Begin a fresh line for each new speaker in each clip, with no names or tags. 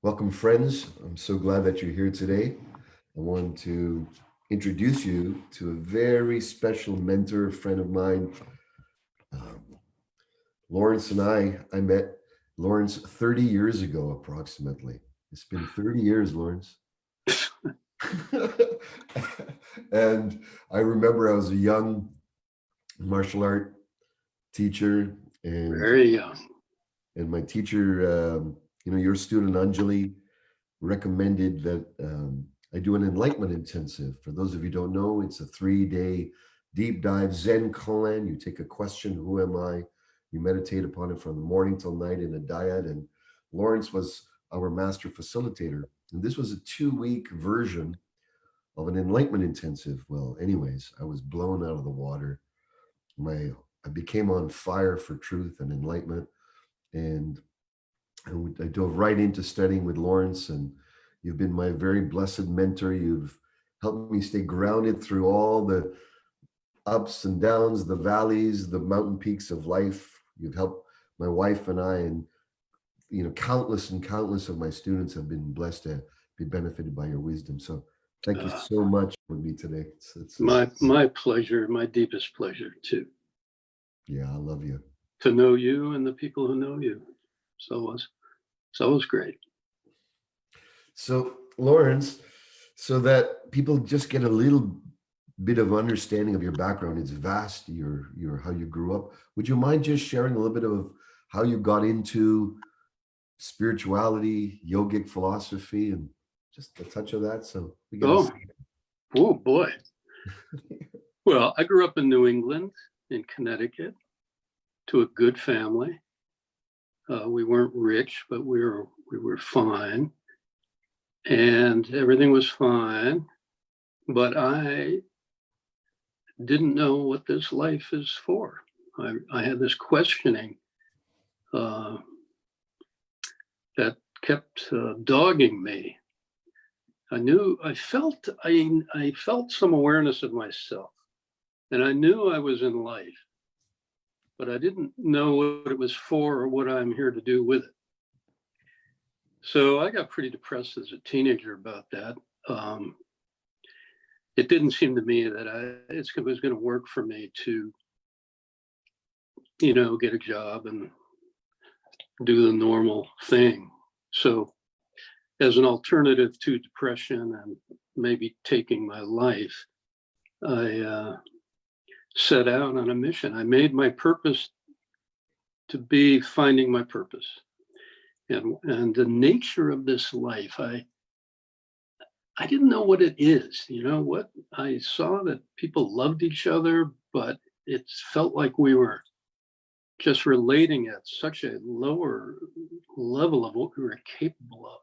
Welcome, friends. I'm so glad that you're here today. I want to introduce you to a very special mentor, friend of mine. Um, Lawrence and I met Lawrence 30 years ago, approximately. It's been 30 years, Lawrence. And I remember I was a young martial art teacher, and
Very young.
my teacher, your student Anjali, recommended that I do an enlightenment intensive. For those of you who don't know, it's a 3-day deep dive Zen koan. You take a question, who am I? You meditate upon it from the morning till night in a dyad. And Lawrence was our master facilitator. And this was a 2-week version of an enlightenment intensive. Well, anyways, I was blown out of the water. I became on fire for truth and enlightenment. And I dove right into studying with Lawrence, and you've been my very blessed mentor. You've helped me stay grounded through all the ups and downs, the valleys, the mountain peaks of life. You've helped my wife and I, and countless and countless of my students have been blessed to be benefited by your wisdom. So thank you so much with me today.
My pleasure, my deepest pleasure too.
Yeah, I love you.
To know you and the people who know you. So it was great.
So Lawrence, so that people just get a little bit of understanding of your background. It's vast, your how you grew up. Would you mind just sharing a little bit of how you got into spirituality, yogic philosophy, and just a touch of that, so we get
Oh boy. Well, I grew up in New England, in Connecticut, to a good family. We weren't rich, but we were fine, and everything was fine. But I didn't know what this life is for. I had this questioning that kept dogging me. I felt some awareness of myself, and I knew I was in life, but I didn't know what it was for or what I'm here to do with it. So I got pretty depressed as a teenager about that. It didn't seem to me that it was going to work for me to, get a job and do the normal thing. So as an alternative to depression and maybe taking my life, I set out on a mission. I made my purpose to be finding my purpose. And the nature of this life, I didn't know what it is. What I saw that people loved each other, but it felt like we were just relating at such a lower level of what we were capable of.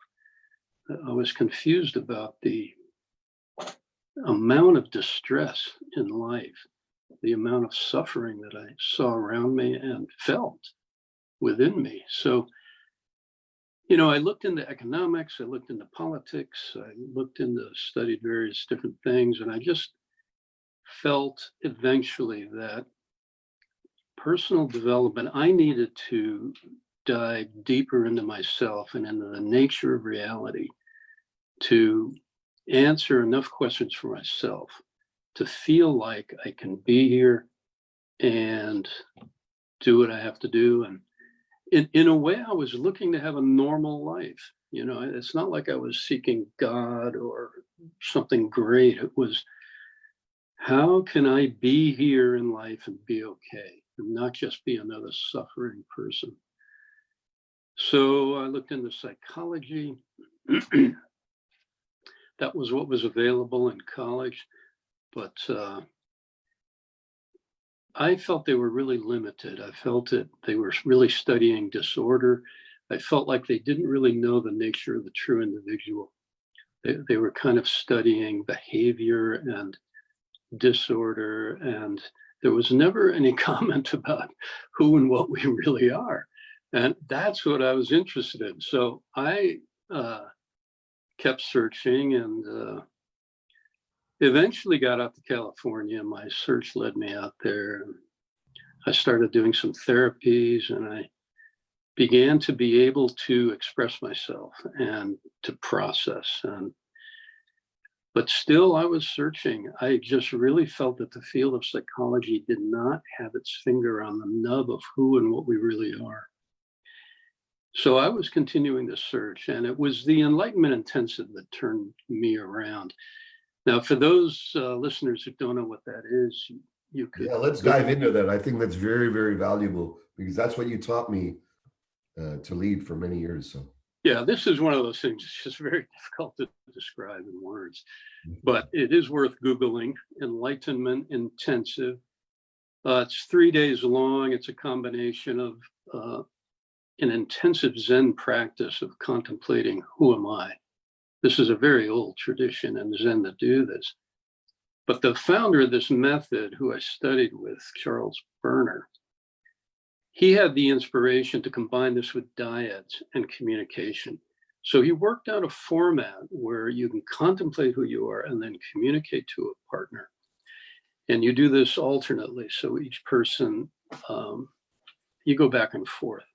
I was confused about the amount of distress in life, the amount of suffering that I saw around me and felt within me. So, I looked into economics, I looked into politics, studied various different things, and I just felt eventually that personal development, I needed to dive deeper into myself and into the nature of reality to answer enough questions for myself to feel like I can be here and do what I have to do. And in a way, I was looking to have a normal life. It's not like I was seeking God or something great. It was, how can I be here in life and be okay and not just be another suffering person? So I looked into psychology. That was what was available in college, but I felt they were really limited. I felt that they were really studying disorder. I felt like they didn't really know the nature of the true individual. They were kind of studying behavior and disorder, and there was never any comment about who and what we really are. And that's what I was interested in. So I kept searching and eventually got out to California. My search led me out there. I started doing some therapies, and I began to be able to express myself and to process. But still, I was searching. I just really felt that the field of psychology did not have its finger on the nub of who and what we really are. So I was continuing to search, and it was the Enlightenment Intensive that turned me around. Now, for those listeners who don't know what that is, you could.
Yeah, let's dive into that. I think that's very, very valuable because that's what you taught me to lead for many years. So
Yeah, this is one of those things. It's just very difficult to describe in words, but it is worth Googling. Enlightenment Intensive. It's 3 days long. It's a combination of an intensive Zen practice of contemplating who am I. This is a very old tradition in Zen to do this. But the founder of this method, who I studied with, Charles Berner, he had the inspiration to combine this with diet and communication. So he worked out a format where you can contemplate who you are and then communicate to a partner. And you do this alternately. So each person, you go back and forth.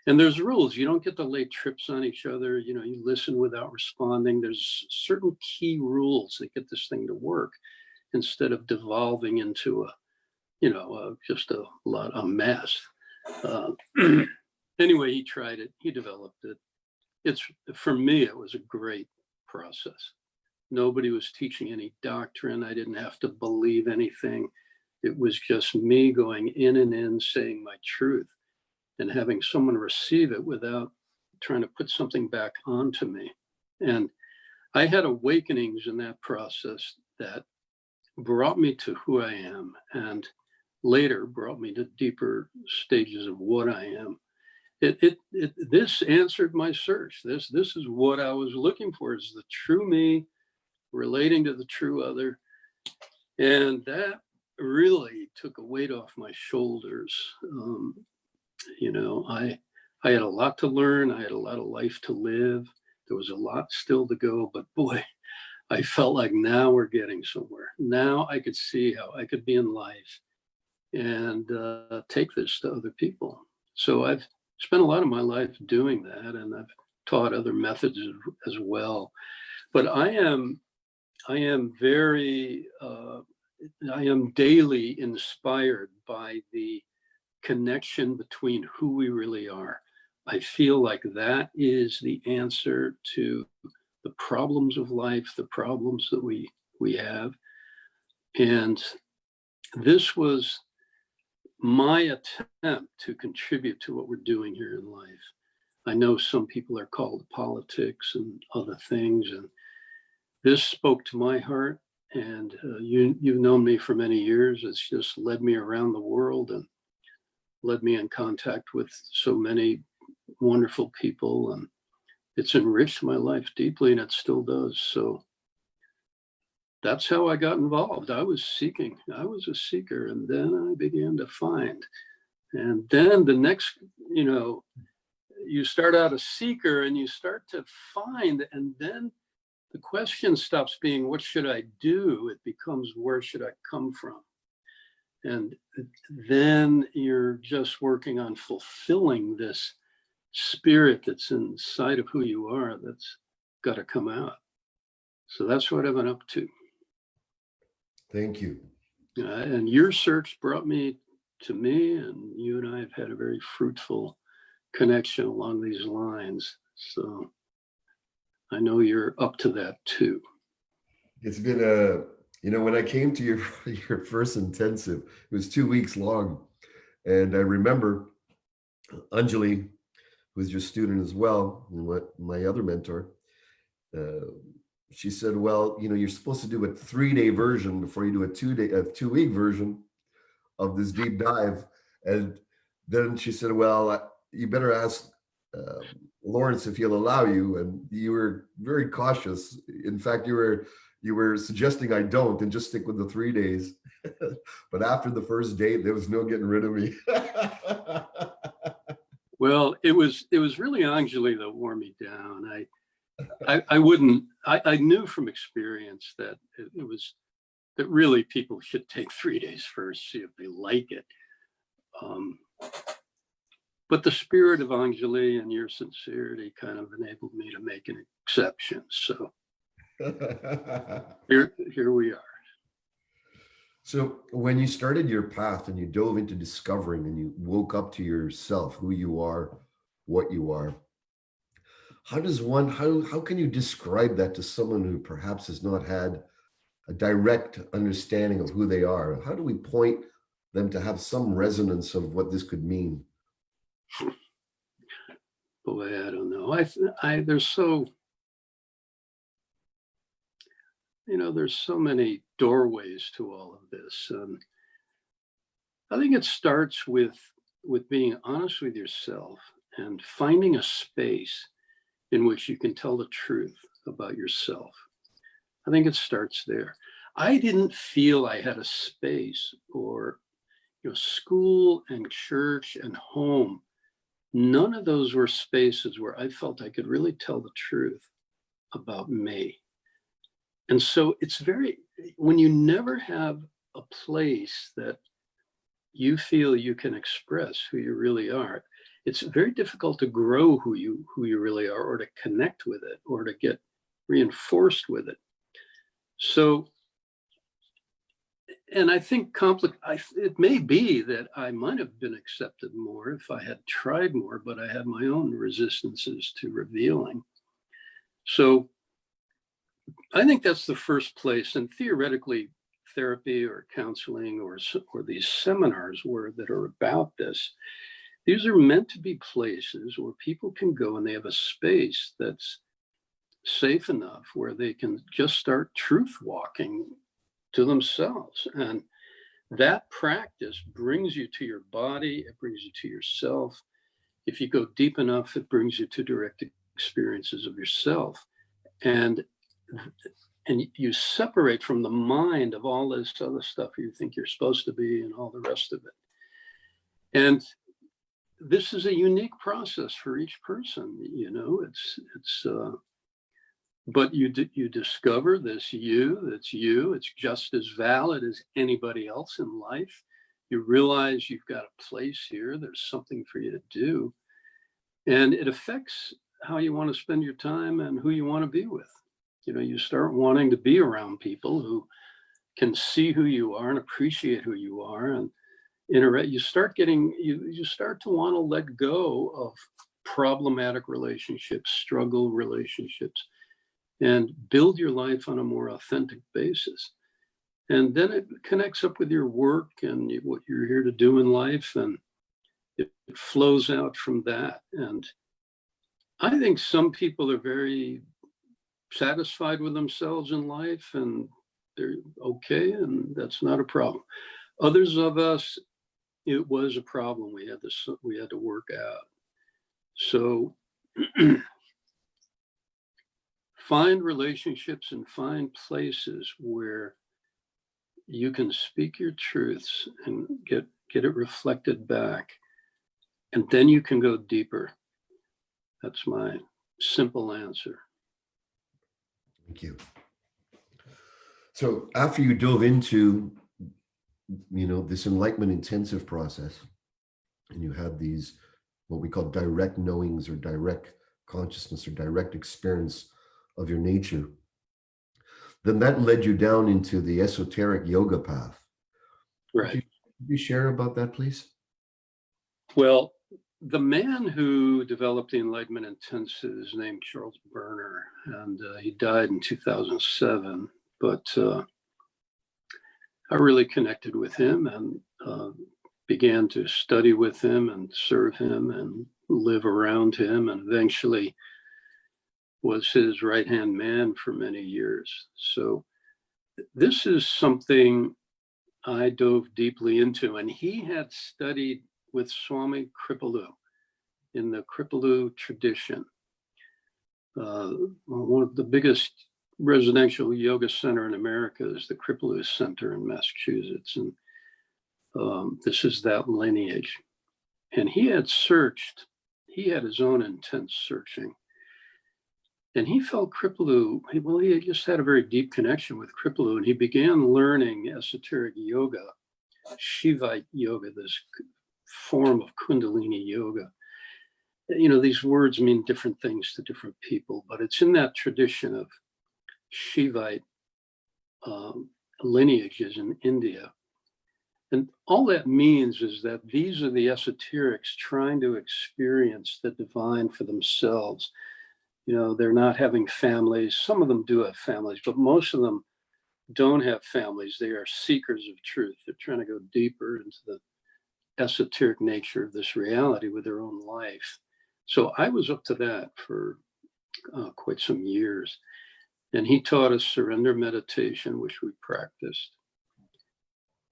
And there's rules. You don't get to lay trips on each other. You know, you listen without responding. There's certain key rules that get this thing to work instead of devolving into just a mess. Anyway, he tried it. He developed it. For me, it was a great process. Nobody was teaching any doctrine. I didn't have to believe anything. It was just me going in and in, saying my truth, and having someone receive it without trying to put something back onto me. And I had awakenings in that process that brought me to who I am, and later brought me to deeper stages of what I am. This answered my search. This is what I was looking for, is the true me relating to the true other. And that really took a weight off my shoulders. I had a lot to learn. I had a lot of life to live. There was a lot still to go, but boy, I felt like now we're getting somewhere. Now I could see how I could be in life and take this to other people. So I've spent a lot of my life doing that, and I've taught other methods as well. But I am daily inspired by the connection between who we really are. I feel like that is the answer to the problems of life, the problems that we have. And this was my attempt to contribute to what we're doing here in life. I know some people are called politics and other things, and this spoke to my heart. And you've known me for many years. It's just led me around the world and led me in contact with so many wonderful people, and it's enriched my life deeply, and it still does. So that's how I got involved. I was a seeker, and then I began to find. And then the next, you start out a seeker and you start to find, and then the question stops being, what should I do? It becomes, where should I come from? And then you're just working on fulfilling this spirit that's inside of who you are, that's got to come out. So that's what I've been up to.
thank you.
And your search brought me to me, and you and I have had a very fruitful connection along these lines. So I know you're up to that too.
It's been when I came to your first intensive, it was 2 weeks long. And I remember Anjali, who was your student as well, and what my other mentor, she said, well, you're supposed to do a 3-day version before you do a 2-week version of this deep dive. And then she said, well, you better ask Lawrence if he'll allow you. And you were very cautious. In fact, you were suggesting I don't, and just stick with the 3 days. But after the first day, there was no getting rid of me.
Well, it was really Anjali that wore me down. I knew from experience that that really people should take 3 days first, see if they like it. But the spirit of Anjali and your sincerity kind of enabled me to make an exception. So here we are.
So when you started your path and you dove into discovering and you woke up to yourself, who you are, what you are, how can you describe that to someone who perhaps has not had a direct understanding of who they are? How do we point them to have some resonance of what this could mean?
Boy, I don't know. There's so, there's so many doorways to all of this. I think it starts with being honest with yourself and finding a space in which you can tell the truth about yourself. I think it starts there. I didn't feel I had a space, or school and church and home. None of those were spaces where I felt I could really tell the truth about me. And so when you never have a place that you feel you can express who you really are, it's very difficult to grow who you really are, or to connect with it, or to get reinforced with it. So, and I think it may be that I might have been accepted more if I had tried more, but I had my own resistances to revealing. So I think that's the first place. And theoretically, therapy or counseling or these seminars that are about this, these are meant to be places where people can go and they have a space that's safe enough where they can just start truth walking to themselves. And that practice brings you to your body, it brings you to yourself. If you go deep enough, it brings you to direct experiences of yourself. And you separate from the mind of all this other stuff you think you're supposed to be and all the rest of it. And this is a unique process for each person, but you discover that's you, it's just as valid as anybody else in life. You realize you've got a place here, there's something for you to do. And it affects how you want to spend your time and who you want to be with. You start wanting to be around people who can see who you are and appreciate who you are, and you start to want to let go of problematic relationships, struggle relationships, and build your life on a more authentic basis. And then it connects up with your work and what you're here to do in life, and it flows out from that. And I think some people are very satisfied with themselves in life and they're okay, and that's not a problem. Others of us, it was a problem we had to work out. So find relationships and find places where you can speak your truths and get it reflected back, and then you can go deeper. That's my simple answer.
Thank you. So after you dove into, this enlightenment intensive process, and you had these, what we call direct knowings or direct consciousness or direct experience of your nature, then that led you down into the esoteric yoga path.
Right.
Could you share about that, please?
Well, the man who developed the Enlightenment Intensive is named Charles Berner, and he died in 2007. But I really connected with him and began to study with him and serve him and live around him, and eventually was his right-hand man for many years. So this is something I dove deeply into, and he had studied with Swami Kripalu in the Kripalu tradition. One of the biggest residential yoga center in America is the Kripalu Center in Massachusetts, and this is that lineage. And he had his own intense searching, and he felt Kripalu, he just had a very deep connection with Kripalu, and he began learning esoteric yoga, Shivite yoga, this form of Kundalini yoga. these words mean different things to different people, but it's in that tradition of Shivite lineages in India. And all that means is that these are the esoterics trying to experience the divine for themselves. They're not having families. Some of them do have families, but most of them don't have families. They are seekers of truth. They're trying to go deeper into the esoteric nature of this reality with their own life. So I was up to that for quite some years. And he taught us surrender meditation, which we practiced.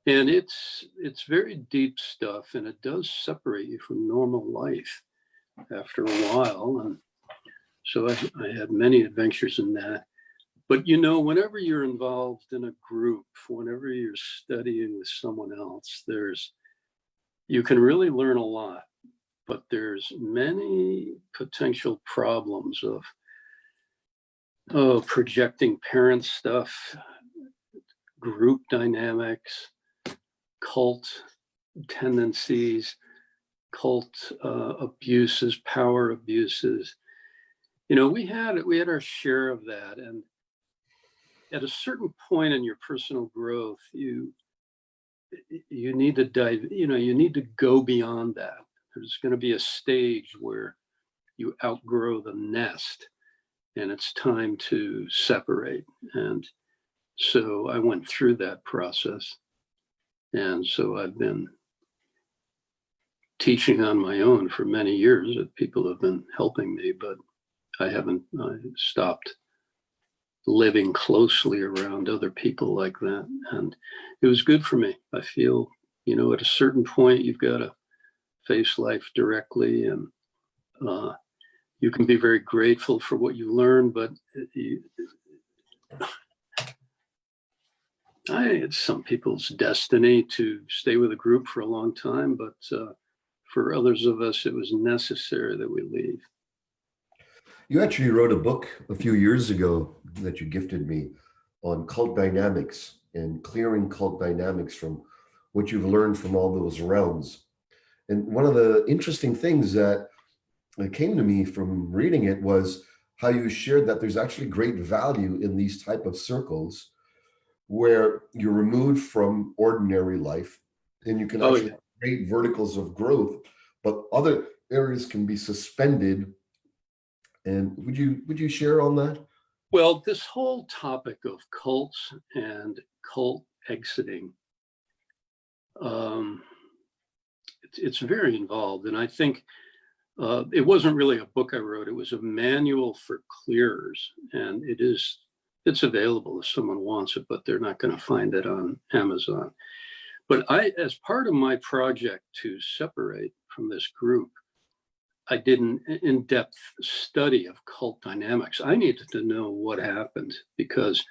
And it's very deep stuff, and it does separate you from normal life after a while. And so I had many adventures in that. But whenever you're involved in a group, whenever you're studying with someone else, you can really learn a lot. But there's many potential problems of projecting parent stuff, group dynamics, cult tendencies, cult abuses, power abuses. We had our share of that. And at a certain point in your personal growth, you need to dive, you need to go beyond that. There's going to be a stage where you outgrow the nest and it's time to separate. And so I went through that process. And so I've been teaching on my own for many years. People have been helping me, but I stopped living closely around other people like that. And it was good for me. I feel, at a certain point, you've got to face life directly, and you can be very grateful for what you learn, but it's some people's destiny to stay with a group for a long time, but for others of us, it was necessary that we leave.
You actually wrote a book a few years ago that you gifted me on cult dynamics and clearing cult dynamics from what you've learned from all those realms. And one of the interesting things that came to me from reading it was how you shared that there's actually great value in these type of circles where you're removed from ordinary life and you can actually create verticals of growth, but other areas can be suspended. And would you share on that?
Well, this whole topic of cults and cult exiting, it's very involved. And I think it wasn't really a book I wrote. It was a manual for clearers. And it's available if someone wants it, but they're not going to find it on Amazon. But as part of my project to separate from this group, I did an in-depth study of cult dynamics. I needed to know what happened because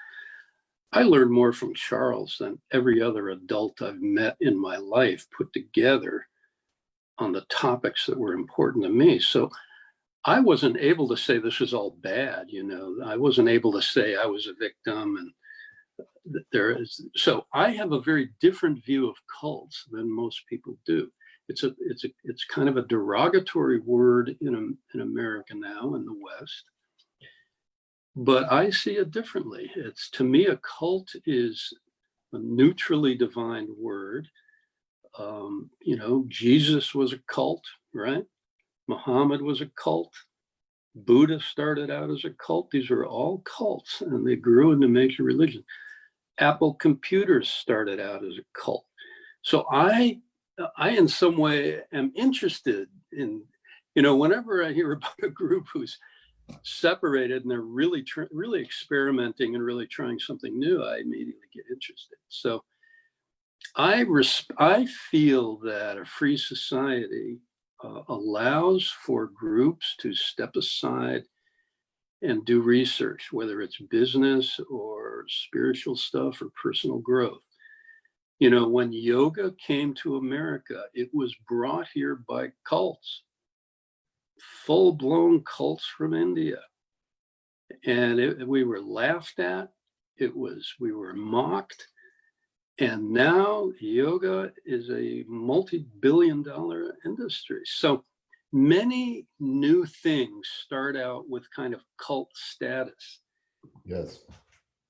I learned more from Charles than every other adult I've met in my life put together on the topics that were important to me. So I wasn't able to say this was all bad, I wasn't able to say I was a victim, and so I have a very different view of cults than most people do. It's kind of a derogatory word in America now, in the West, but I see it differently. To me, a cult is a neutrally divine word. Jesus was a cult, right? Muhammad was a cult. Buddha started out as a cult. These are all cults, and they grew into major religions. Apple computers started out as a cult. So I in some way am interested in, whenever I hear about a group who's separated and they're really experimenting and really trying something new, I immediately get interested. So I feel that a free society allows for groups to step aside and do research, whether it's business or spiritual stuff or personal growth. When yoga came to America, it was brought here by cults, full-blown cults from India. And we were laughed at, we were mocked. And now yoga is a multi-billion-dollar industry. So many new things start out with kind of cult status.
Yes.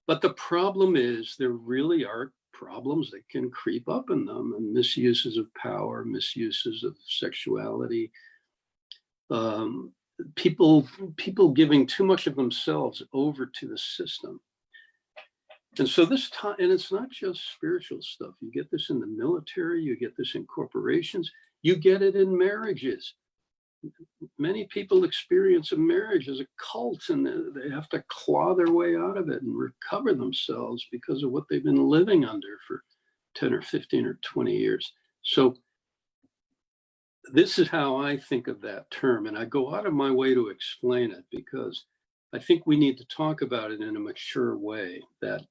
But the problem is there really are problems that can creep up in them, and misuses of power, misuses of sexuality, people giving too much of themselves over to the system. And so this time, and it's not just spiritual stuff. You get this in the military, you get this in corporations, you get it in marriages. Many people experience a marriage as a cult, and they have to claw their way out of it and recover themselves because of what they've been living under for 10 or 15 or 20 years. So this is how I think of that term, and I go out of my way to explain it because I think we need to talk about it in a mature way, that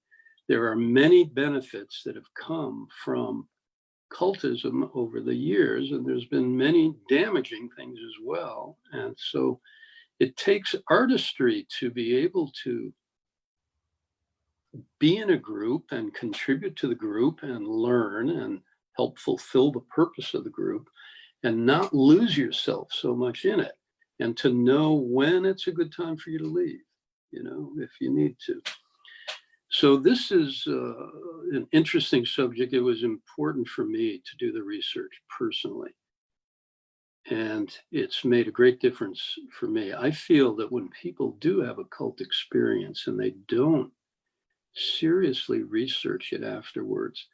there are many benefits that have come from cultism over the years, and there's been many damaging things as well. And so it takes artistry to be able to be in a group and contribute to the group and learn and help fulfill the purpose of the group and not lose yourself so much in it, and to know when it's a good time for you to leave, if you need to. So this is an interesting subject. It was important for me to do the research personally. And it's made a great difference for me. I feel that when people do have a cult experience and they don't seriously research it afterwards,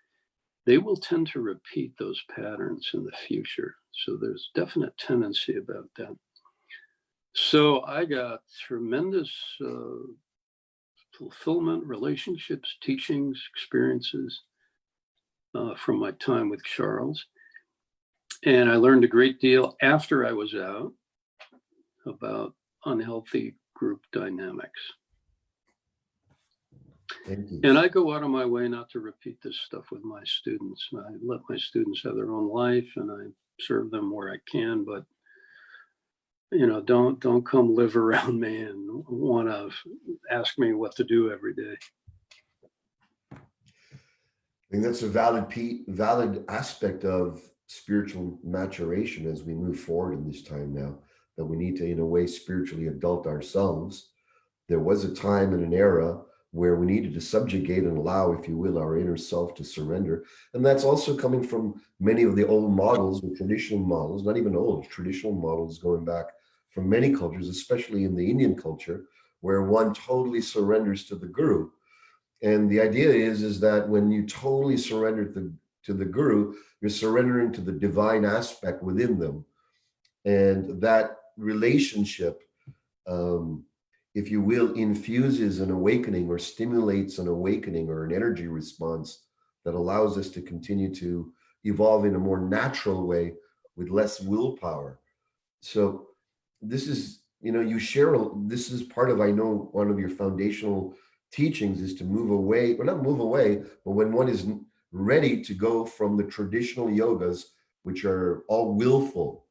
they will tend to repeat those patterns in the future. So there's definite tendency about that. So I got tremendous fulfillment, relationships, teachings, experiences from my time with Charles. And I learned a great deal after I was out about unhealthy group dynamics.
Thank you.
And I go out of my way not to repeat this stuff with my students. I let my students have their own life, and I serve them where I can, but don't come live around me and want to ask me what to do every day.
I think that's a valid aspect of spiritual maturation as we move forward in this time now, that we need to, in a way, spiritually adult ourselves. There was a time and an era where we needed to subjugate and allow, if you will, our inner self to surrender. And that's also coming from many of the old models, or traditional models, not even old, traditional models going back from many cultures, especially in the Indian culture, where one totally surrenders to the guru. And the idea is that when you totally surrender to the guru, you're surrendering to the divine aspect within them. And that relationship, if you will, infuses an awakening or stimulates an awakening or an energy response that allows us to continue to evolve in a more natural way with less willpower. So this is, you share, this is part of, I know, one of your foundational teachings is to move away, or not move away, but when one is ready to go from the traditional yogas, which are all willful,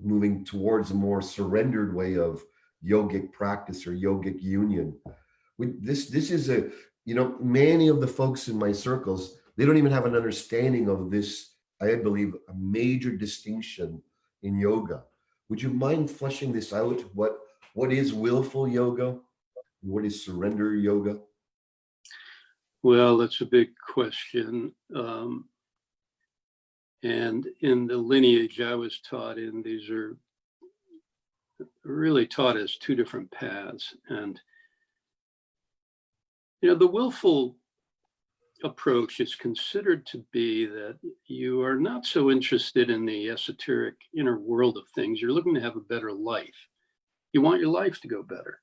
moving towards a more surrendered way of yogic practice or yogic union. This is many of the folks in my circles, they don't even have an understanding of this, I believe, a major distinction in yoga. Would you mind fleshing this out? What is willful yoga? What is surrender yoga?
Well, that's a big question. And in the lineage I was taught in, these are really taught as two different paths. And, the willful approach is considered to be that you are not so interested in the esoteric inner world of things. You're looking to have a better life. You want your life to go better.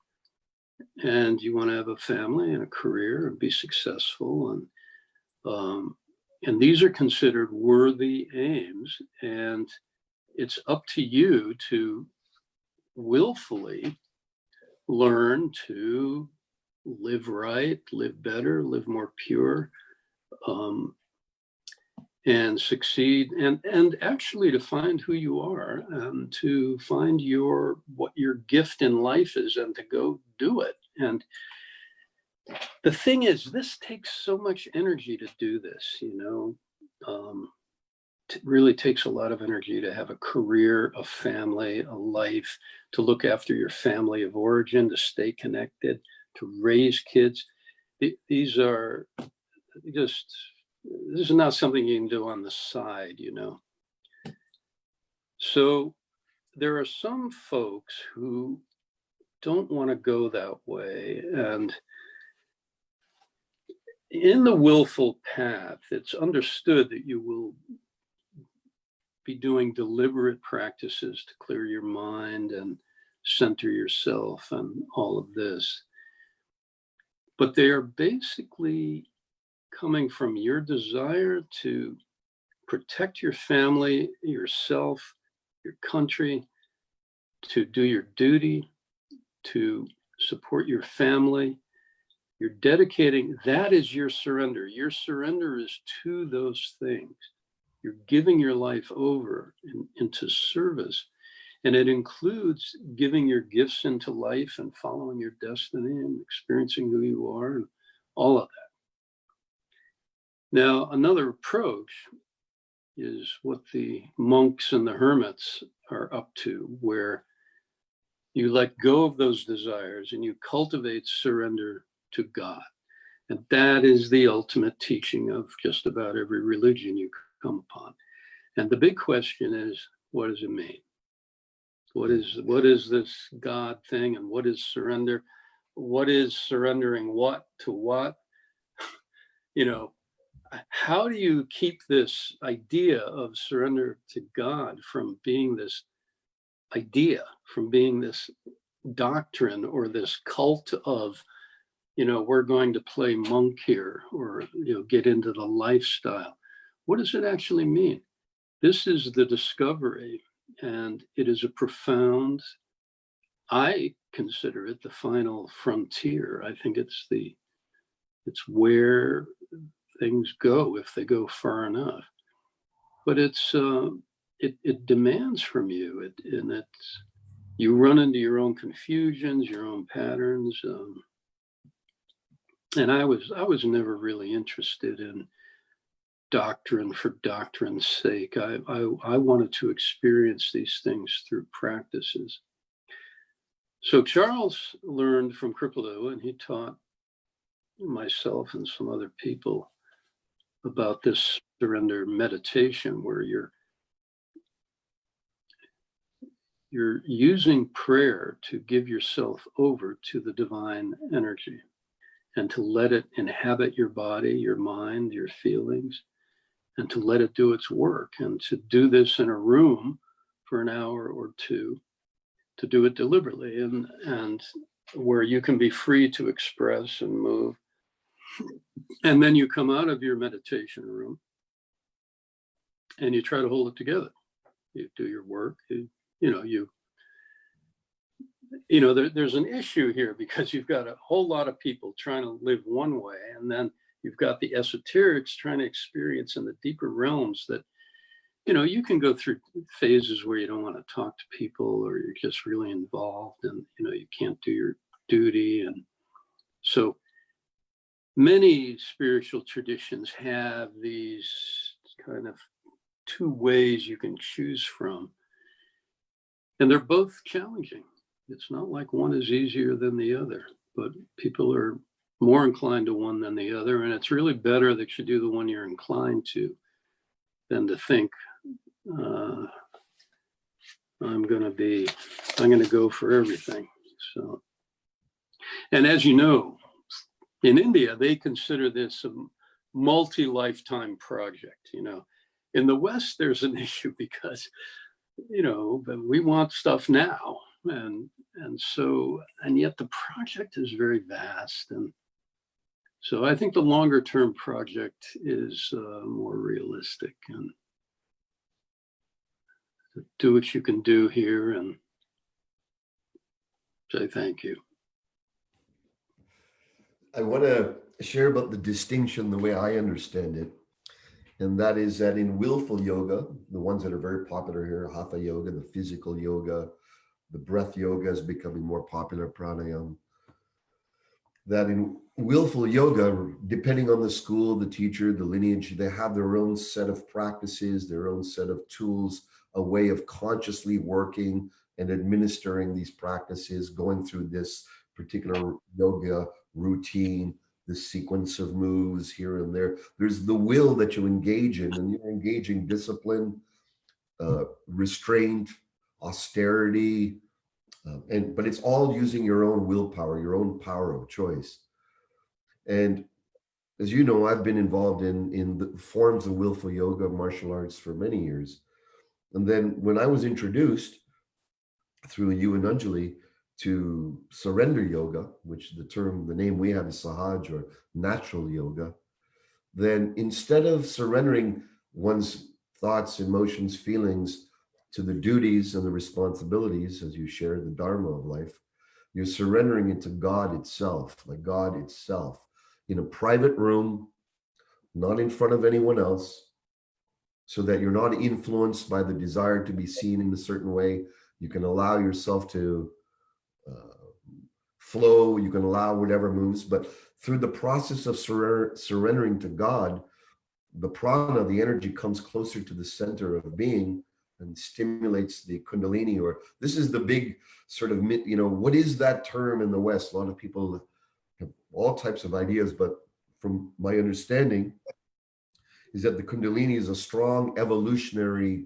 And you want to have a family and a career and be successful. And these are considered worthy aims. And it's up to you to willfully learn to live right, live better, live more pure, and succeed, and actually to find who you are, and to find what your gift in life is, and to go do it. And the thing is, this takes so much energy to do this, really takes a lot of energy to have a career, a family, a life, to look after your family of origin, to stay connected, to raise kids. These are just, this is not something you can do on the side, you know. So there are some folks who don't want to go that way. And in the willful path, it's understood that you will be doing deliberate practices to clear your mind and center yourself and all of this. But they are basically coming from your desire to protect your family, yourself, your country, to do your duty, to support your family. You're dedicating, that is your surrender. Your surrender is to those things. You're giving your life over into service. And it includes giving your gifts into life and following your destiny and experiencing who you are and all of that. Now, another approach is what the monks and the hermits are up to, where you let go of those desires and you cultivate surrender to God. And that is the ultimate teaching of just about every religion you come upon. And the big question is, what does it mean? What is this God thing, and what is surrender? What is surrendering what to what? You know, how do you keep this idea of surrender to God from being this idea, from being this doctrine or this cult of, you know, we're going to play monk here, or, you know, get into the lifestyle? What does it actually mean? This is the discovery, and it is a profound, I consider it the final frontier. I think it's where things go if they go far enough. But it demands from you, and it's, you run into your own confusions, your own patterns. And I was never really interested in doctrine for doctrine's sake. I wanted to experience these things through practices. So Charles learned from Kripalu, and he taught myself and some other people about this surrender meditation, where you're using prayer to give yourself over to the divine energy and to let it inhabit your body, your mind, your feelings, and to let it do its work, and to do this in a room for an hour or two, to do it deliberately, and where you can be free to express and move. And then you come out of your meditation room and you try to hold it together. You do your work, there's an issue here, because you've got a whole lot of people trying to live one way, and then you've got the esoterics trying to experience in the deeper realms that, you know, you can go through phases where you don't want to talk to people, or you're just really involved, and, you know, you can't do your duty. And so many spiritual traditions have these kind of two ways you can choose from, and they're both challenging. It's not like one is easier than the other, but people are more inclined to one than the other. And it's really better that you do the one you're inclined to than to think, I'm going to go for everything. So, and as you know, in India, they consider this a multi-lifetime project. You know, in the West, there's an issue because, you know, but we want stuff now. And yet the project is very vast. And so I think the longer term project is more realistic, and do what you can do here and say thank you.
I want to share about the distinction, the way I understand it. And that is that in willful yoga, the ones that are very popular here, hatha yoga, the physical yoga, the breath yoga is becoming more popular, pranayama. That in Willful yoga, depending on the school, the teacher, the lineage, they have their own set of practices, their own set of tools, a way of consciously working and administering these practices, going through this particular yoga routine, this sequence of moves here and there. There's the will that you engage in, and you're engaging discipline, restraint, austerity, but it's all using your own willpower, your own power of choice. And as you know, I've been involved in the forms of willful yoga, martial arts for many years. And then when I was introduced through you and Anjali to surrender yoga, which the name we have is Sahaj or natural yoga, then instead of surrendering one's thoughts, emotions, feelings to the duties and the responsibilities, as you share the Dharma of life, you're surrendering it to God itself, like God itself, in a private room, not in front of anyone else, so that you're not influenced by the desire to be seen in a certain way. You can allow yourself to flow, you can allow whatever moves, but through the process of surrendering to God, the prana, the energy, comes closer to the center of being and stimulates the Kundalini. Or this is the big sort of, what is that term in the West? A lot of people have all types of ideas, but from my understanding, is that the Kundalini is a strong evolutionary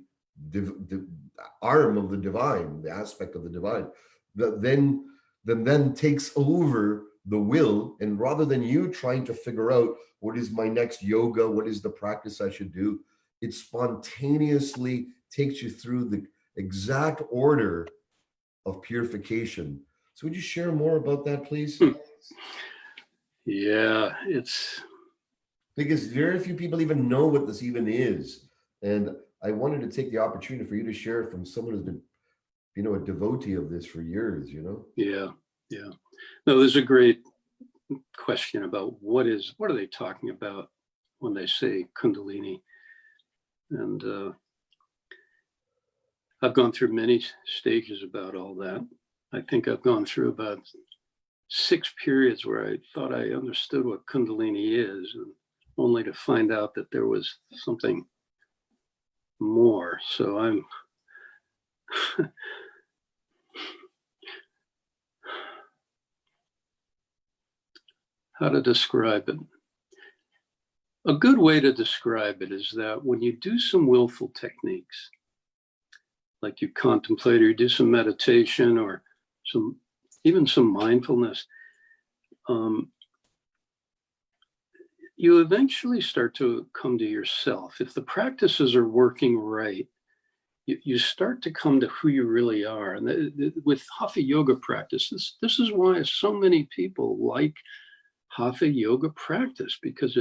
arm of the divine, the aspect of the divine, that then takes over the will. And rather than you trying to figure out what is my next yoga, what is the practice I should do, it spontaneously takes you through the exact order of purification. So would you share more about that, please?
Yeah, it's
Because very few people even know what this even is. And I wanted to take the opportunity for you to share it from someone who's been, a devotee of this for years,
yeah. No, there's a great question about what are they talking about when they say Kundalini, and I've gone through many stages about all that. I think I've gone through about 6 periods where I thought I understood what Kundalini is, and only to find out that there was something more. So I'm how to describe it? A good way to describe it is that when you do some willful techniques, like you contemplate or you do some meditation or even some mindfulness, you eventually start to come to yourself. If the practices are working right, you start to come to who you really are. And with Hatha yoga practice, this is why so many people like Hatha yoga practice, because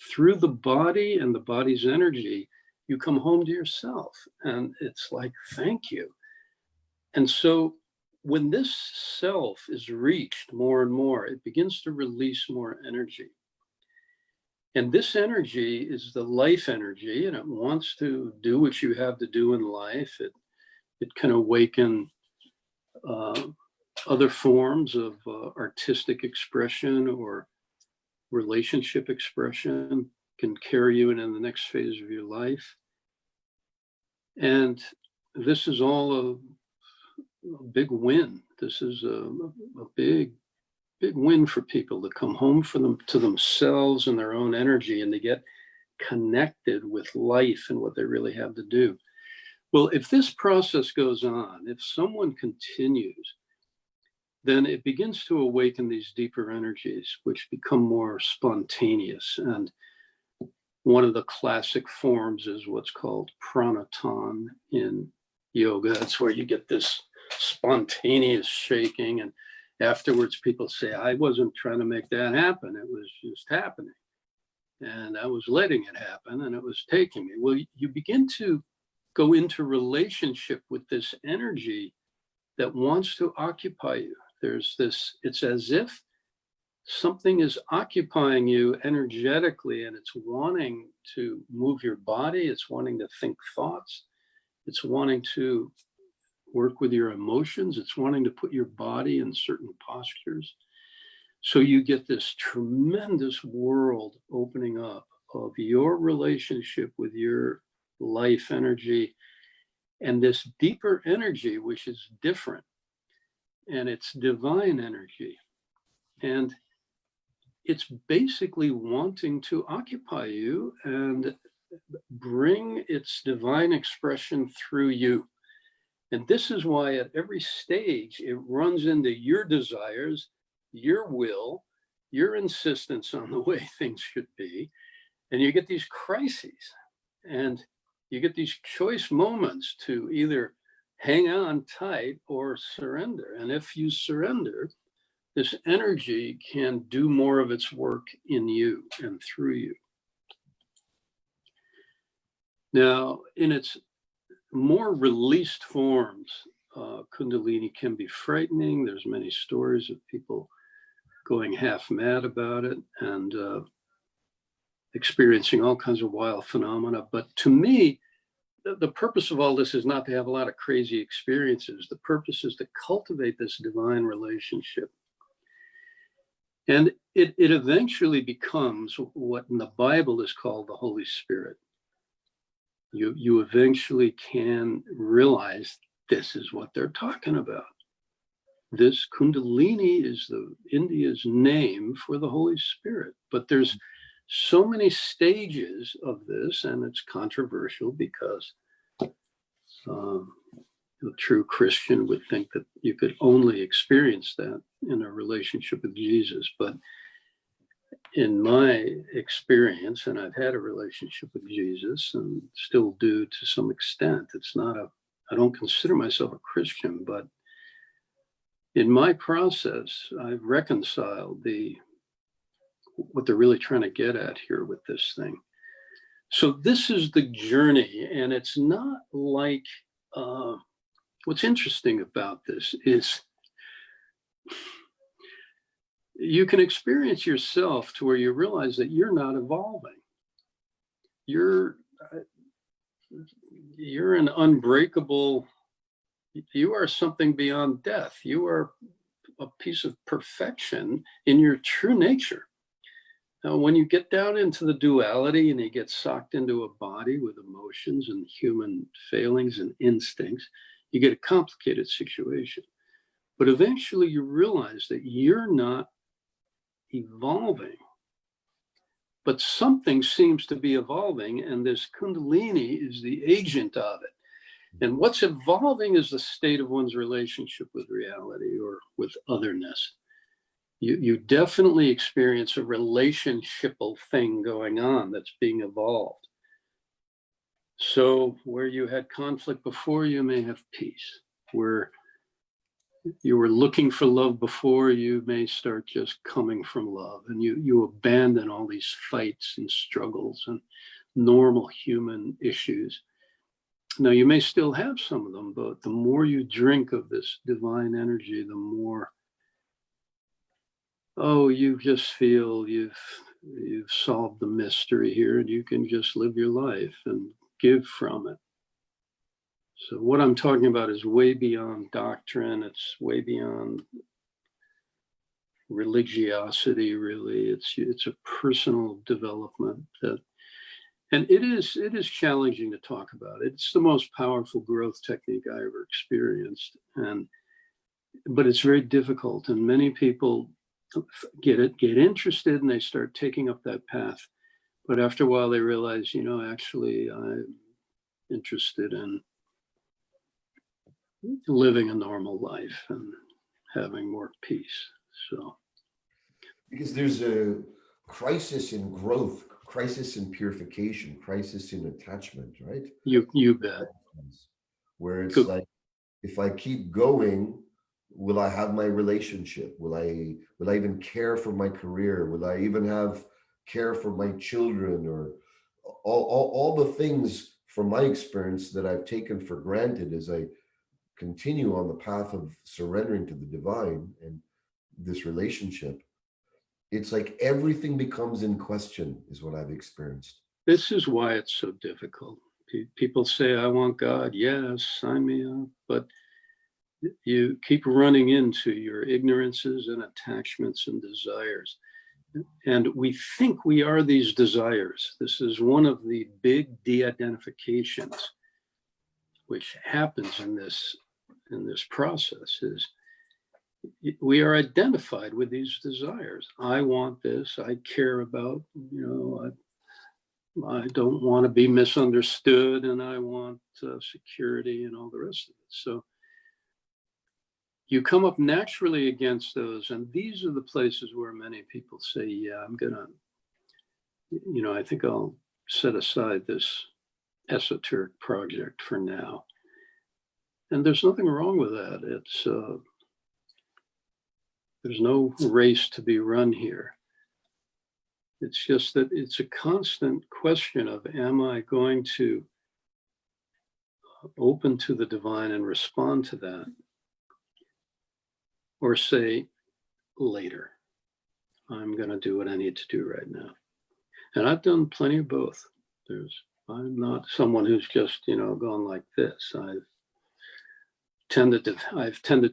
through the body and the body's energy, you come home to yourself. And it's like, thank you. And so when this self is reached more and more, it begins to release more energy. And this energy is the life energy, and it wants to do what you have to do in life. It can awaken other forms of artistic expression or relationship expression, can carry you in the next phase of your life. And this is all a big win. This is a big win for people to come home to themselves and their own energy, and to get connected with life and what they really have to do. Well, if this process goes on, if someone continues, then it begins to awaken these deeper energies, which become more spontaneous. And one of the classic forms is what's called pranatan in yoga. It's where you get this spontaneous shaking, and afterwards people say, I wasn't trying to make that happen, it was just happening, and I was letting it happen, and it was taking me. Well, you begin to go into relationship with this energy that wants to occupy you. There's this, it's as if something is occupying you energetically, and it's wanting to move your body, it's wanting to think thoughts, it's wanting to work with your emotions, it's wanting to put your body in certain postures. So you get this tremendous world opening up of your relationship with your life energy and this deeper energy, which is different, and it's divine energy. And it's basically wanting to occupy you and bring its divine expression through you. And this is why at every stage, it runs into your desires, your will, your insistence on the way things should be. And you get these crises and you get these choice moments to either hang on tight or surrender. And if you surrender, this energy can do more of its work in you and through you. Now, in its more released forms, Kundalini can be frightening. There's many stories of people going half mad about it and experiencing all kinds of wild phenomena. But to me, the purpose of all this is not to have a lot of crazy experiences. The purpose is to cultivate this divine relationship. And it eventually becomes what in the Bible is called the Holy Spirit. You eventually can realize this is what they're talking about. This Kundalini is India's name for the Holy Spirit. But there's so many stages of this, and it's controversial because a true Christian would think that you could only experience that in a relationship with Jesus. But in my experience, and I've had a relationship with Jesus and still do to some extent, I don't consider myself a Christian, but in my process, I've reconciled what they're really trying to get at here with this thing. So this is the journey, and it's not like, what's interesting about this is you can experience yourself to where you realize that you're not evolving. You're an unbreakable, you are something beyond death. You are a piece of perfection in your true nature. Now, when you get down into the duality and you get sucked into a body with emotions and human failings and instincts, you get a complicated situation. But eventually you realize that you're not evolving, but something seems to be evolving, and this Kundalini is the agent of it. And what's evolving is the state of one's relationship with reality or with otherness. You definitely experience a relationshipal thing going on that's being evolved. So where you had conflict before, you may have peace. Where you were looking for love before, you may start just coming from love, and you abandon all these fights and struggles and normal human issues. Now, you may still have some of them, but the more you drink of this divine energy, the more, you just feel you've solved the mystery here, and you can just live your life and give from it. So what I'm talking about is way beyond doctrine. It's way beyond religiosity, really. It's a personal development and it is challenging to talk about. It's the most powerful growth technique I ever experienced, but it's very difficult. And many people get interested, and they start taking up that path. But after a while, they realize, actually, I'm interested in living a normal life and having more peace. So,
because there's a crisis in growth, crisis in purification, crisis in attachment, right?
You bet.
Where it's
Good.
like, if I keep going, will I have my relationship? Will I even care for my career? Will I even have care for my children? Or all the things from my experience that I've taken for granted as I continue on the path of surrendering to the divine and this relationship. It's like everything becomes in question, is what I've experienced.
This is why it's so difficult. People say, I want God. Yes, sign me up. But you keep running into your ignorances and attachments and desires. And we think we are these desires. This is one of the big de-identifications which happens in this process, is we are identified with these desires. I want this, I care about, I don't want to be misunderstood, and I want security and all the rest of it. So you come up naturally against those, and these are the places where many people say, yeah, I'm gonna, I think I'll set aside this esoteric project for now. And there's nothing wrong with that. It's there's no race to be run here. It's just that it's a constant question of, am I going to open to the divine and respond to that? Or say, later, I'm going to do what I need to do right now. And I've done plenty of both. I'm not someone who's just, gone like this. I've tended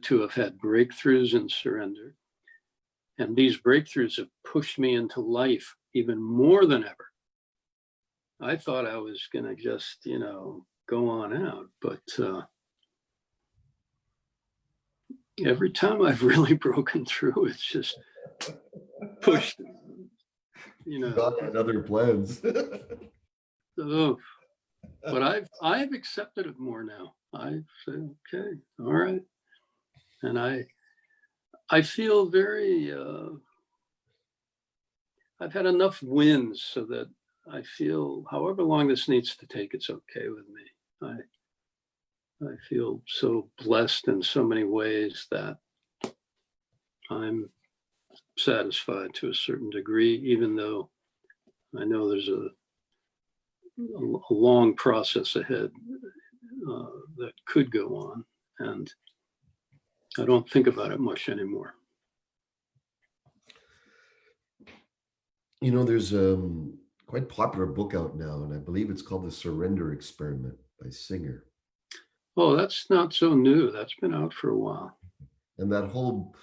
to have had breakthroughs in surrender. And these breakthroughs have pushed me into life even more than ever. I thought I was going to just, go on out, but every time I've really broken through, it's just pushed,
God had other plans.
Oh, but I've accepted it more now. I say, okay, all right. And I feel very, I've had enough wins so that I feel however long this needs to take, it's okay with me. I feel so blessed in so many ways that I'm satisfied to a certain degree, even though I know there's a long process ahead that could go on, and I don't think about it much anymore.
There's a quite popular book out now, and I believe it's called The Surrender Experiment by Singer.
Oh, that's not so new. That's been out for a while.
And that whole,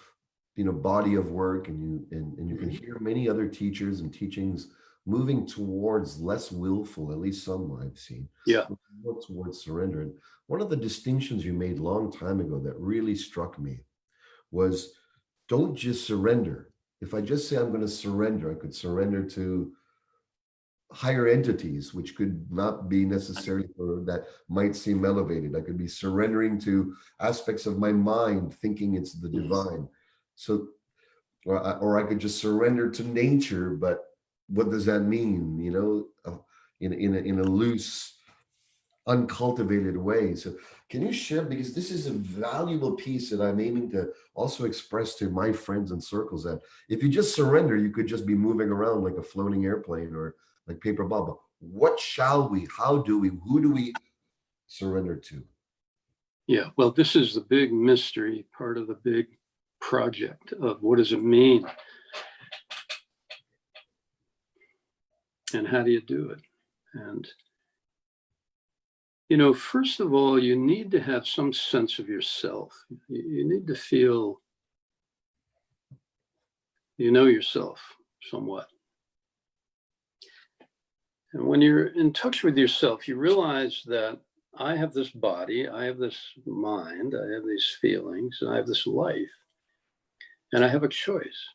body of work, and you can hear many other teachers and teachings moving towards less willful, at least some I've seen.
Yeah.
More towards surrender. And one of the distinctions you made a long time ago that really struck me was, don't just surrender. If I just say I'm going to surrender, I could surrender to higher entities, which could not be necessarily, or that might seem elevated. I could be surrendering to aspects of my mind, thinking it's the divine. So, or I could just surrender to nature, but what does that mean? In a loose, uncultivated way. So can you share, because this is a valuable piece that I'm aiming to also express to my friends and circles, that if you just surrender, you could just be moving around like a floating airplane or like paper bubble. What shall we, how do we, who do we surrender to?
Yeah, well, this is the big mystery, part of the big project of what does it mean? And how do you do it? And first of all, you need to have some sense of yourself. You need to feel yourself somewhat. And when you're in touch with yourself, you realize that I have this body, I have this mind, I have these feelings, and I have this life, and I have a choice.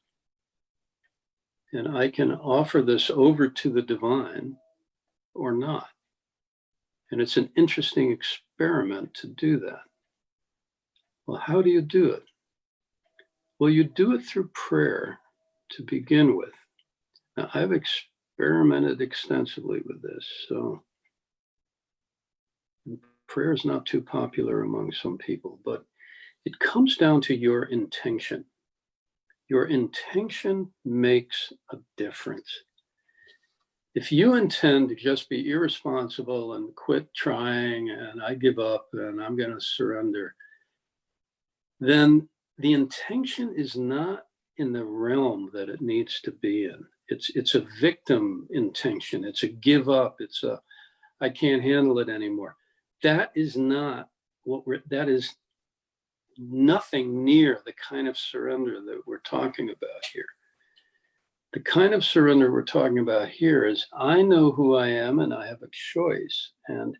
And I can offer this over to the divine or not. And it's an interesting experiment to do that. Well, how do you do it? Well, you do it through prayer to begin with. Now, I've experimented extensively with this, so prayer is not too popular among some people, but it comes down to your intention. Your intention makes a difference. If you intend to just be irresponsible and quit trying and I give up and I'm going to surrender, then the intention is not in the realm that it needs to be in. It's a victim intention. It's a give up. It's a, I can't handle it anymore. That is not that is nothing near the kind of surrender that we're talking about here. The kind of surrender we're talking about here is, I know who I am and I have a choice. And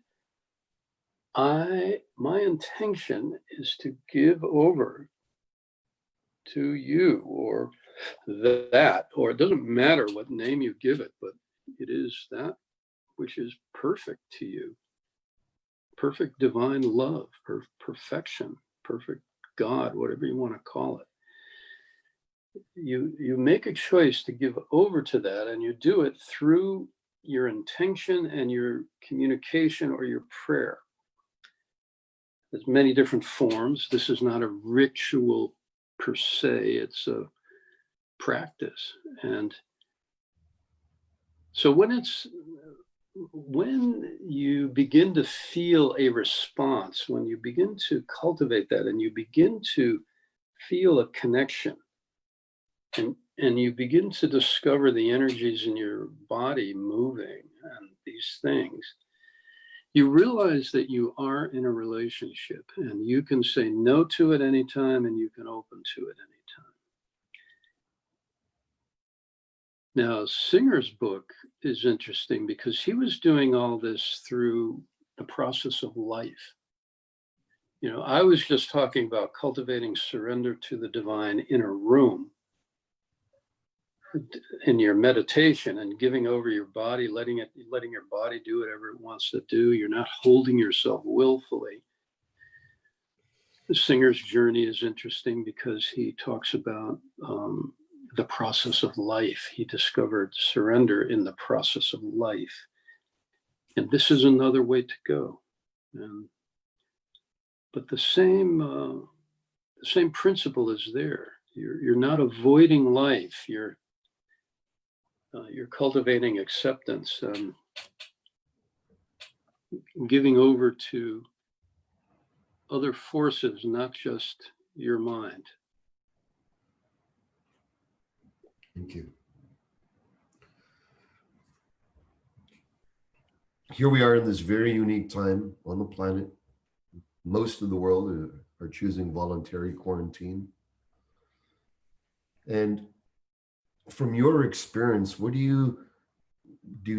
my intention is to give over to you, or that, or it doesn't matter what name you give it, but it is that which is perfect to you. Perfect divine love, perfection, perfect God, whatever you want to call it. You make a choice to give over to that, and you do it through your intention and your communication or your prayer. There's many different forms. This is not a ritual per se, it's a practice. And so when you begin to feel a response, when you begin to cultivate that and you begin to feel a connection, and you begin to discover the energies in your body moving and these things, you realize that you are in a relationship, and you can say no to it anytime and you can open to it anytime. Now, Singer's book is interesting because he was doing all this through the process of life. You know, I was just talking about cultivating surrender to the divine in a room, in your meditation, and giving over your body, letting your body do whatever it wants to do. You're not holding yourself willfully. The Singer's journey is interesting because he talks about the process of life. He discovered surrender in the process of life. And this is another way to go. But the same principle is there. You're not avoiding life. You're cultivating acceptance and giving over to other forces, not just your mind.
Thank you. Here we are in this very unique time on the planet. Most of the world are choosing voluntary quarantine. And from your experience, what do you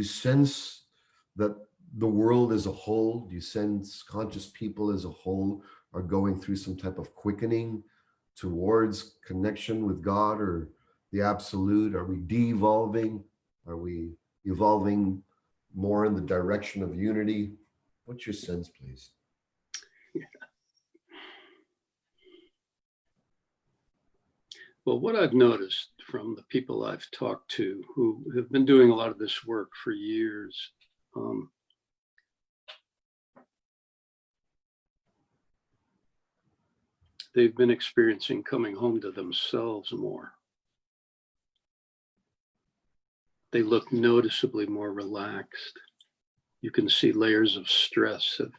sense that the world as a whole, do you sense conscious people as a whole are going through some type of quickening towards connection with God or the absolute? Are we de-evolving? Are we evolving more in the direction of unity? What's your sense, please?
Yeah. Well, what I've noticed from the people I've talked to who have been doing a lot of this work for years, they've been experiencing coming home to themselves more. They look noticeably more relaxed. You can see layers of stress have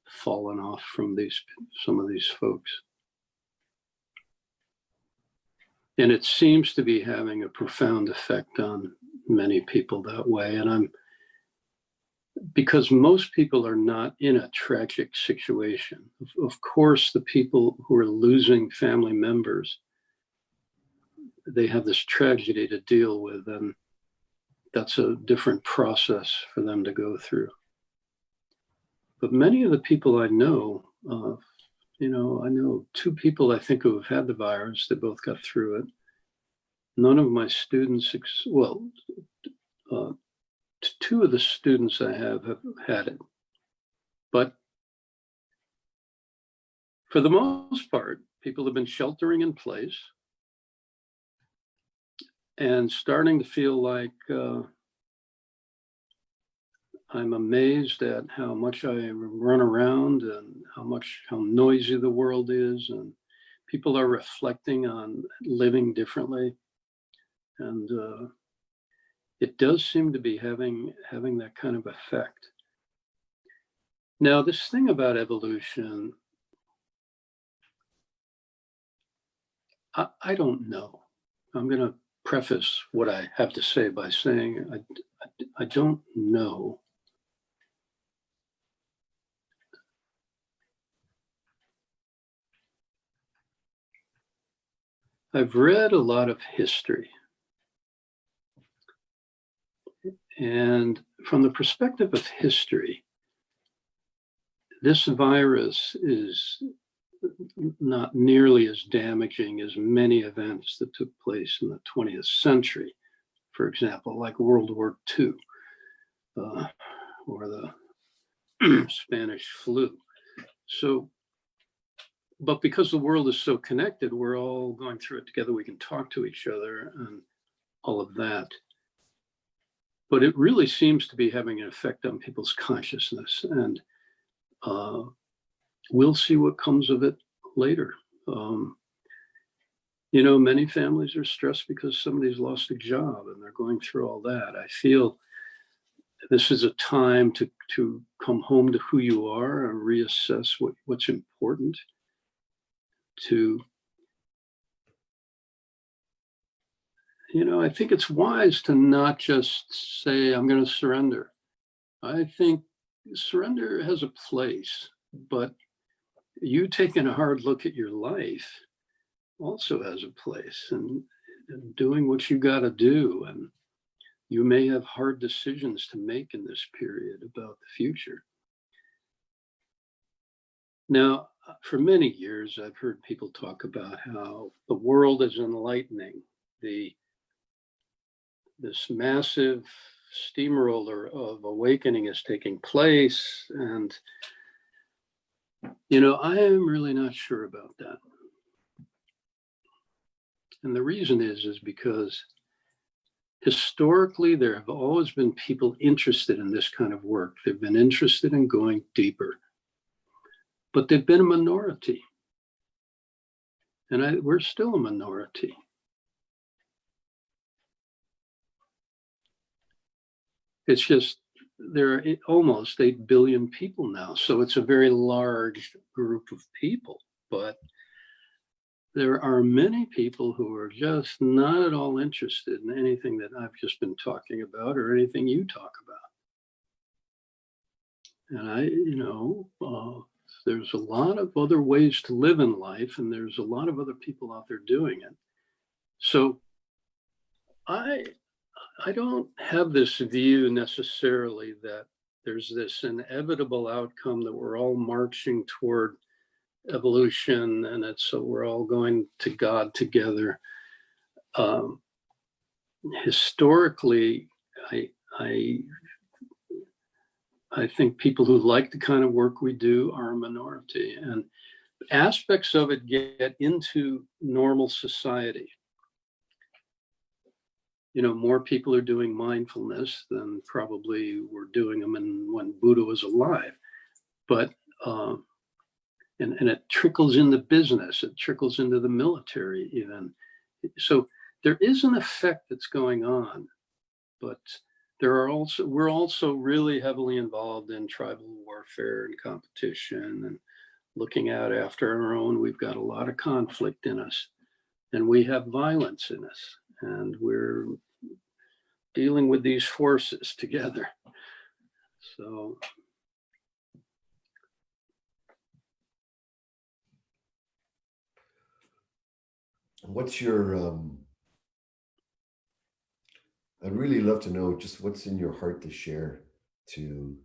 fallen off from some of these folks. And it seems to be having a profound effect on many people that way. And because most people are not in a tragic situation. Of course, the people who are losing family members, they have this tragedy to deal with, and that's a different process for them to go through. But many of the people I know, I know two people I think who have had the virus. They both got through it. None of my students, two of the students I have had it. But for the most part, people have been sheltering in place and starting to feel like I'm amazed at how much I run around and how noisy the world is, and people are reflecting on living differently, and it does seem to be having that kind of effect. Now, this thing about evolution, I don't know. I'm going to preface what I have to say by saying I don't know. I've read a lot of history. And from the perspective of history, this virus is not nearly as damaging as many events that took place in the 20th century. For example, like World War II or the Spanish flu. So, but because the world is so connected, we're all going through it together. We can talk to each other and all of that. But it really seems to be having an effect on people's consciousness. And we'll see what comes of it later. You know, many families are stressed because somebody's lost a job and they're going through all that. I feel this is a time to come home to who you are and reassess what's important. To, you know, I think it's wise to not just say, I'm going to surrender. I think surrender has a place, but you taking a hard look at your life also has a place, and doing what you got to do. And you may have hard decisions to make in this period about the future. Now, for many years, I've heard people talk about how the world is enlightening. This massive steamroller of awakening is taking place. And, you know, I am really not sure about that. And the reason is because historically, there have always been people interested in this kind of work. They've been interested in going deeper, but they've been a minority. And we're still a minority. It's just, there are almost 8 billion people now. So it's a very large group of people, but there are many people who are just not at all interested in anything that I've just been talking about or anything you talk about. And you know, there's a lot of other ways to live in life, and there's a lot of other people out there doing it. So I don't have this view necessarily that there's this inevitable outcome that we're all marching toward evolution, and so we're all going to God together. Historically, I think people who like the kind of work we do are a minority, and aspects of it get into normal society. You know, more people are doing mindfulness than probably were doing them when Buddha was alive. But and it trickles into business, it trickles into the military even. So there is an effect that's going on, but we're also really heavily involved in tribal warfare and competition and looking out after our own. We've got a lot of conflict in us, and we have violence in us, and we're dealing with these forces together. So
what's your I'd really love to know just what's in your heart to share to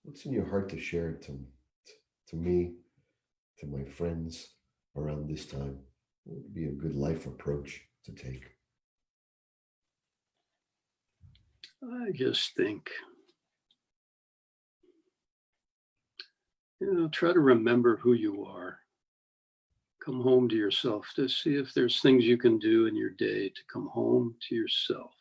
what's in your heart to share to me, to my friends around this time. What would be a good life approach to take?
I just think, you know, try to remember who you are. Come home to yourself to see if there's things you can do in your day to come home to yourself.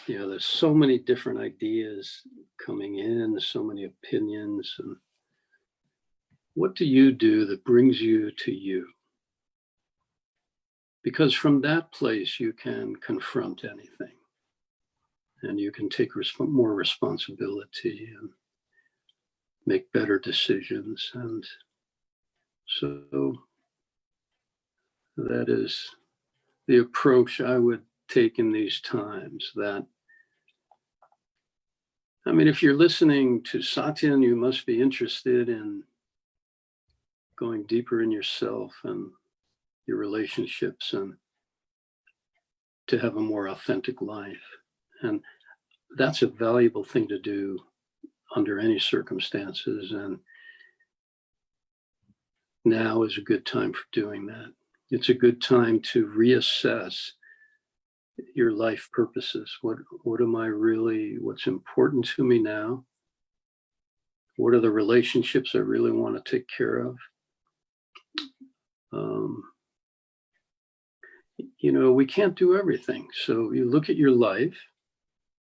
You know, there's so many different ideas coming in, so many opinions. And what do you do that brings you to you? Because from that place, you can confront anything, and you can take more responsibility and make better decisions. And so that is the approach I would take in these times. That, I mean, if you're listening to Satyan, you must be interested in going deeper in yourself and your relationships, and to have a more authentic life. And that's a valuable thing to do under any circumstances. And now is a good time for doing that. It's a good time to reassess your life purposes. What am I really, what's important to me now? What are the relationships I really want to take care of? We can't do everything. So you look at your life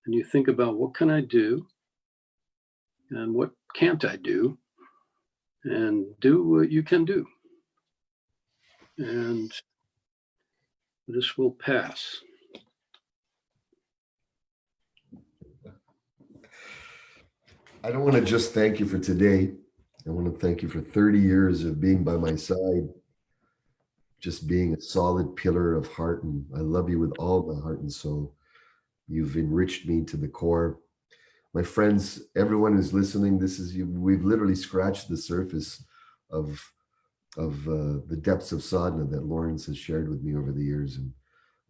and you think about, what can I do? And what can't I do? And do what you can do. And this will pass.
I don't want to just thank you for today. I want to thank you for 30 years of being by my side, just being a solid pillar of heart. And I love you with all my heart and soul. You've enriched me to the core. My friends, everyone who's listening, this is you. We've literally scratched the surface of the depths of sadhana that Lawrence has shared with me over the years. And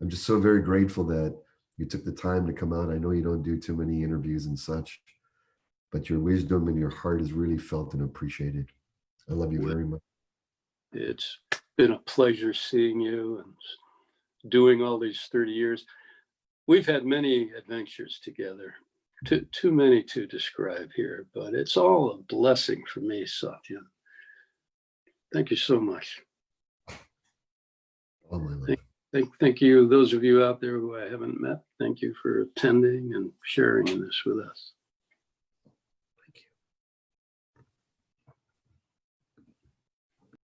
I'm just so very grateful that you took the time to come out. I know you don't do too many interviews and such, but your wisdom and your heart is really felt and appreciated. I love you very much.
It's been a pleasure seeing you and doing all these 30 years. We've had many adventures together, too many to describe here, but it's all a blessing for me, Satya. Thank you so much.
All my love.
Thank you, those of you out there who I haven't met. Thank you for attending and sharing this with us.